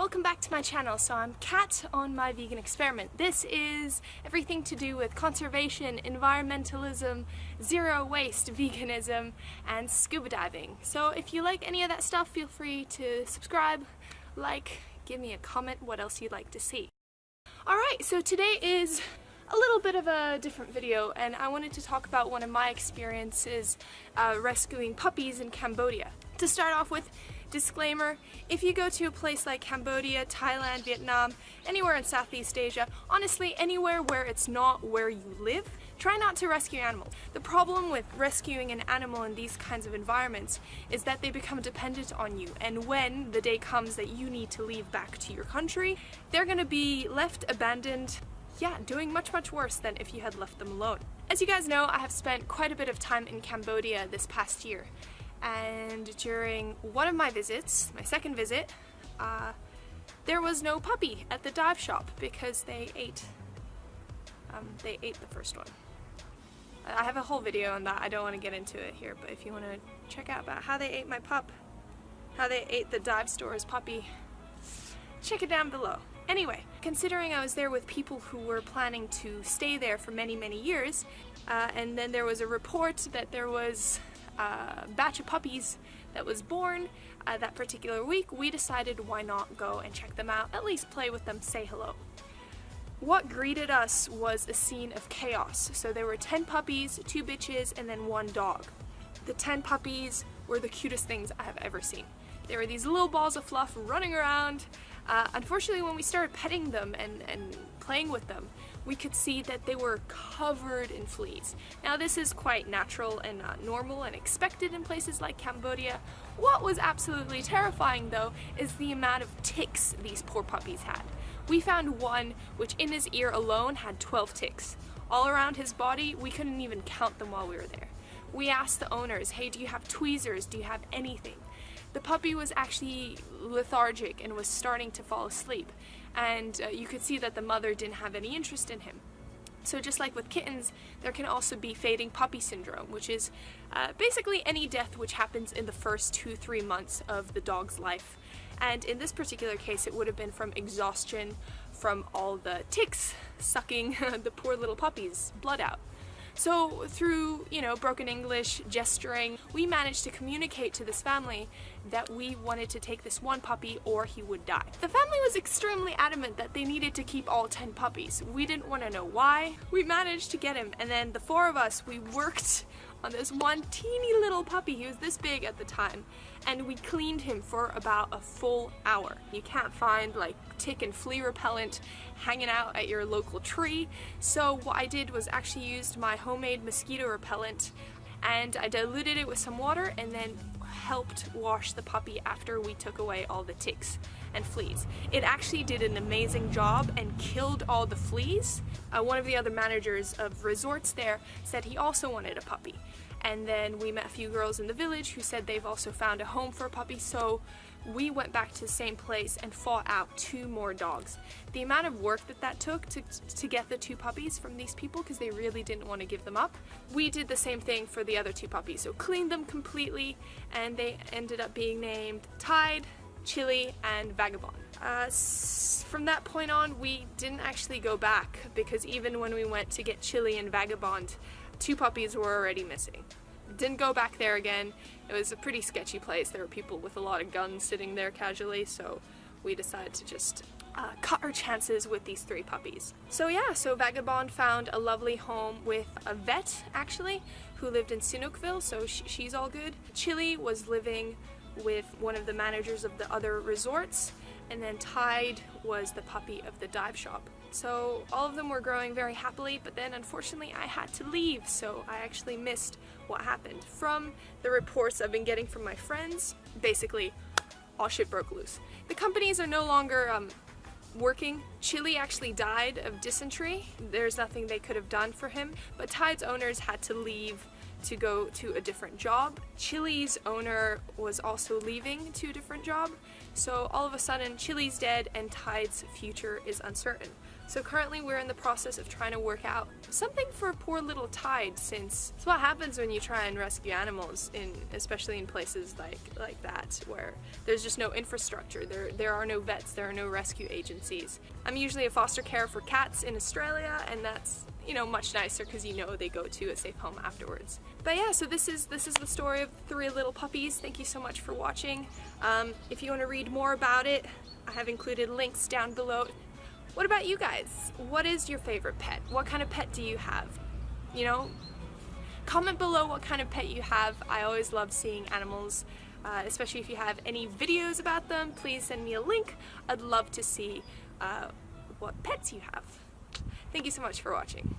welcome back to my channel. So I'm Kat on my vegan experiment. This is everything to do with conservation, environmentalism, zero waste, veganism, and scuba diving. So if you like any of that stuff, feel free to subscribe, like, give me a comment what else you'd like to see. Alright, so today is a little bit of a different video, and I wanted to talk about one of my experiences rescuing puppies in Cambodia. To start off with, disclaimer, if you go to a place like Cambodia, Thailand, Vietnam, anywhere in Southeast Asia, honestly anywhere where it's not where you live, try not to rescue animals. The problem with rescuing an animal in these kinds of environments is that they become dependent on you, and when the day comes that you need to leave back to your country, they're gonna be left abandoned, doing much worse than if you had left them alone. As you guys know, I have spent quite a bit of time in Cambodia this past year. And during one of my visits, my second visit, there was no puppy at the dive shop because they ate the first one. I have a whole video on that. I don't want to get into it here, but if you want to check out about how they ate my pup, how they ate the dive store's puppy, check it down below. Anyway, considering I was there with people who were planning to stay there for many years, and then there was a report that there was a batch of puppies that was born that particular week, we decided why not go and check them out, at least play with them, say hello. What greeted us was a scene of chaos. So there were 10 puppies, 2 bitches, and then 1 dog. The 10 puppies were the cutest things I have ever seen. There were these little balls of fluff running around. Unfortunately, when we started petting them and playing with them, we could see that they were covered in fleas. Now this is quite natural and normal and expected in places like Cambodia. What was absolutely terrifying though is the amount of ticks these poor puppies had. We found one which in his ear alone had 12 ticks. All around his body, we couldn't even count them while we were there. We asked the owners, hey, do you have tweezers? Do you have anything? The puppy was actually lethargic and was starting to fall asleep, and you could see that the mother didn't have any interest in him. So just like with kittens, there can also be fading puppy syndrome, which is basically any death which happens in the first 2-3 months of the dog's life. And in this particular case, it would have been from exhaustion from all the ticks sucking the poor little puppy's blood out. So through, broken English, gesturing, we managed to communicate to this family that we wanted to take this one puppy or he would die. The family was extremely adamant that they needed to keep all 10 puppies. We didn't want to know why. We managed to get him, and then the 4 of us, we worked on this one teeny little puppy. He was this big at the time, and we cleaned him for about a full hour. You can't find like tick and flea repellent hanging out at your local tree, so what I did was actually used my homemade mosquito repellent, and I diluted it with some water and then helped wash the puppy after we took away all the ticks and fleas. It actually did an amazing job and killed all the fleas. One of the other managers of resorts there said he also wanted a puppy. And then we met a few girls in the village who said they've also found a home for a puppy, so we went back to the same place and fought out 2 more dogs. The amount of work that took to get the 2 puppies from these people, because they really didn't want to give them up, we did the same thing for the other 2 puppies. So cleaned them completely, and they ended up being named Tide, Chili, and Vagabond. From that point on, we didn't actually go back, because even when we went to get Chili and Vagabond, 2 puppies were already missing. Didn't go back there again. It was a pretty sketchy place. There were people with a lot of guns sitting there casually, so we decided to just cut our chances with these 3 puppies. So Vagabond found a lovely home with a vet, actually, who lived in Sinukville, so she's all good. Chili was living with one of the managers of the other resorts, and then Tide was the puppy of the dive shop. So all of them were growing very happily, but then unfortunately I had to leave, so I actually missed what happened. From the reports I've been getting from my friends, basically all shit broke loose. The companies are no longer working. Chili actually died of dysentery. There's nothing they could have done for him, but Tide's owners had to leave to go to a different job. Chili's owner was also leaving to a different job, so all of a sudden Chili's dead and Tide's future is uncertain. So currently we're in the process of trying to work out something for poor little Tide, since it's what happens when you try and rescue animals, especially in places like that where there's just no infrastructure. There are no vets, there are no rescue agencies. I'm usually a foster care for cats in Australia, and that's, you know, much nicer because you know they go to a safe home afterwards. But yeah, so this is the story of 3 little puppies. Thank you so much for watching. If you want to read more about it, I have included links down below. What about you guys? What is your favorite pet? What kind of pet do you have? You know, comment below what kind of pet you have. I always love seeing animals, especially if you have any videos about them. Please send me a link. I'd love to see what pets you have. Thank you so much for watching.